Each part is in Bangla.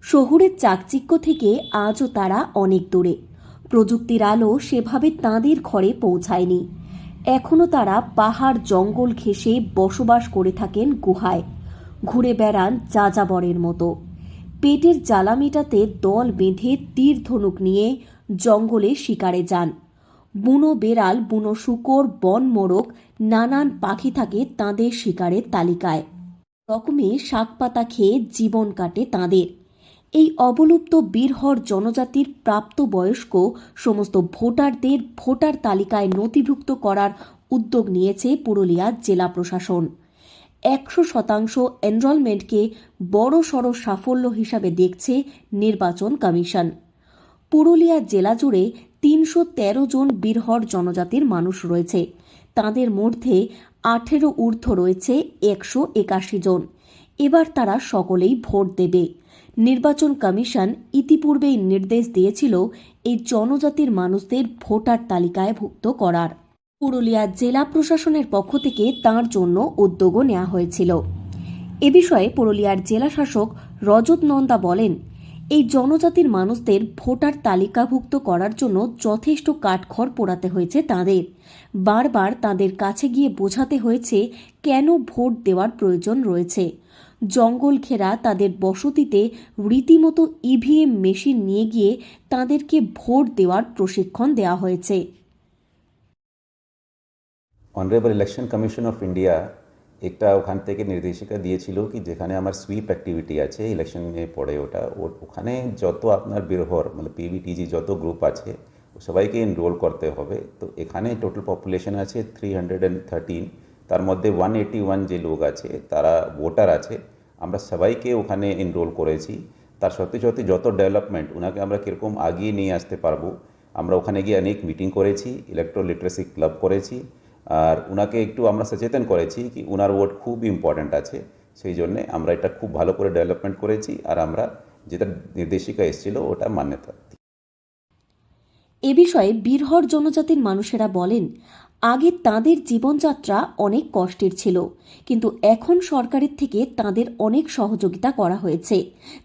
শহুরের চাকচিক্য থেকে আজও তারা অনেক দূরে। প্রযুক্তির আলো সেভাবে তাঁদের ঘরে পৌঁছায়নি। এখনও তারা পাহাড় জঙ্গল ঘেঁষে বসবাস করে থাকেন গুহায়, ঘুরে বেড়ান যাযাবরের মতো। পেটের জ্বালা মেটাতে দল বেঁধে তীর ধনুক নিয়ে জঙ্গলে শিকারে যান। বুনো বেড়াল, বুনো শূকর, বন মোরগ, নানান পাখি থাকে তাঁদের শিকারের তালিকায়। রকমে শাকপাতা খেয়ে জীবন কাটে তাঁদের। এই অবলুপ্ত বীরহর জনজাতির প্রাপ্তবয়স্ক সমস্ত ভোটারদের ভোটার তালিকায় নথিভুক্ত করার উদ্যোগ নিয়েছে পুরুলিয়া জেলা প্রশাসন। 100% এনরোলমেন্টকে বড়সড় সাফল্য হিসাবে দেখছে নির্বাচন কমিশন। পুরুলিয়া জেলা জুড়ে 313 জন বীরহর জনজাতির মানুষ রয়েছে। তাদের মধ্যে 18 ঊর্ধ্ব রয়েছে 181 জন। এবার তারা সকলেই ভোট দেবে। নির্বাচন কমিশন ইতিপূর্বেই নির্দেশ দিয়েছিল এই জনজাতির মানুষদের ভোটার তালিকায় ভুক্ত করার। পুরুলিয়া জেলা প্রশাসনের পক্ষ থেকে তার জন্য উদ্যোগও নেওয়া হয়েছিল। এ বিষয়ে পুরুলিয়ার জেলা শাসক রজত নন্দা বলেন, এই জনজাতির মানুষদের ভোটার তালিকাভুক্ত করার জন্য যথেষ্ট কাঠখড় পোড়াতে হয়েছে তাদের। বারবার তাদের কাছে গিয়ে বোঝাতে হয়েছে কেন ভোট দেওয়ার প্রয়োজন রয়েছে। জঙ্গল ঘেরা তাদের বসতিতে রীতিমতো ইভিএম মেশিন নিয়ে গিয়ে তাদেরকে ভোট দেওয়ার প্রশিক্ষণ দেওয়া হয়েছে। Honourable election commission of India একটা ওখান থেকে নির্দেশিকা দিয়েছিল কি যেখানে আমার সুইপ অ্যাক্টিভিটি আছে ইলেকশনে পড়ে ওখানে যত আপনার বীরহর মানে পিভিটিজি যত গ্রুপ আছে সবাইকে এনরোল করতে হবে। তো এখানে টোটাল পপুলেশন আছে 313, তার মধ্যে 181 যে লোক আছে তারা ভোটার আছে। আমরা সবাইকে ওখানে এনরোল করেছি। তার সত্যি সত্যি যত ডেভেলপমেন্ট ওনাকে আমরা কীরকম আগিয়ে নিয়ে আসতে পারবো, আমরা ওখানে গিয়ে অনেক মিটিং করেছি, ইলেকট্রাল লিটারেসি ক্লাব করেছি, আর ওনাকে একটু আমরা সচেতন করেছি কি ওনার ভোট খুব ইম্পর্ট্যান্ট আছে। সেই জন্যে আমরা এটা খুব ভালো করে ডেভেলপমেন্ট করেছি আর আমরা যেটা নির্দেশিকা এসেছিল ওটা মান্যতা। এ বিষয়ে বীরহর জনজাতির মানুষেরা বলেন, আগে তাদের জীবনযাত্রা অনেক কষ্টের ছিল, কিন্তু এখন সরকারের থেকে তাদের অনেক সহযোগিতা করা হয়েছে।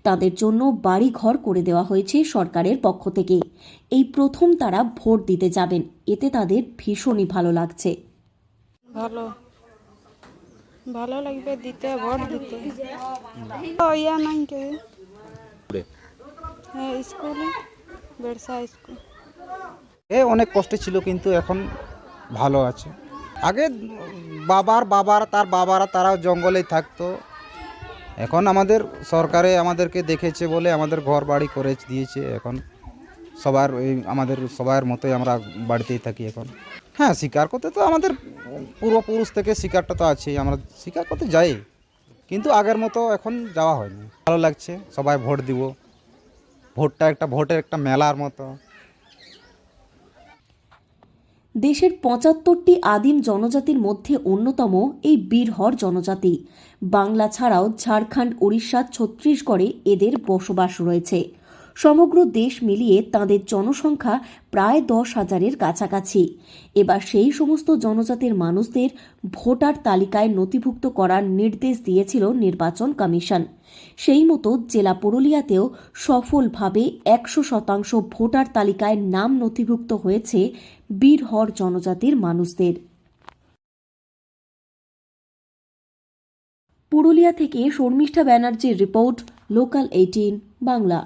তাদের জন্য বাড়ি ঘর করে দেওয়া হয়েছে সরকারের পক্ষ থেকে। এই প্রথম তারা ভোট দিতে যাবেন, এতে তাদের ভীষণই ভালো লাগছে। ভালো ভালো লাগবে দিতে, ভোট দিতে। ইয়া নাই কে হ্যাঁ, স্কুলে বেড়সা স্কুল অনেক কষ্টে ছিল কিন্তু এখন ভালো আছে। আগে তার বাবারা তারা জঙ্গলেই থাকতো। এখন আমাদের সরকারে আমাদেরকে দেখেছে বলে আমাদের ঘর বাড়ি করে দিয়েছে। এখন আমাদের সবার মতোই আমরা বাড়িতেই থাকি এখন। হ্যাঁ, শিকার করতে তো আমাদের পূর্বপুরুষ থেকে শিকারটা তো আছেই, আমরা শিকার করতে যাই, কিন্তু আগের মতো এখন যাওয়া হয়নি। ভালো লাগছে, সবাই ভোট দিব। ভোটের একটা মেলার মতো। দেশের 75টি আদিম জনজাতির মধ্যে অন্যতম এই বীরহর জনজাতি। বাংলা ছাড়াও ঝাড়খণ্ড, উড়িষ্যা, ছত্তিশগড়ে এদের বসবাস রয়েছে। সমগ্র দেশ মিলিয়ে তাদের জনসংখ্যা প্রায় 10,000-এর কাছাকাছি। এবার সেই সমস্ত জনজাতির মানুষদের ভোটার তালিকায় নথিভুক্ত করার নির্দেশ দিয়েছিল নির্বাচন কমিশন। সেই মতো জেলা পুরুলিয়াতেও সফলভাবে 100% ভোটার তালিকায় নাম নথিভুক্ত হয়েছে বীরহর জনজাতির মানুষদের। পুরুলিয়া থেকে শর্মিষ্ঠা ব্যানার্জির রিপোর্ট, লোকাল 18 বাংলা।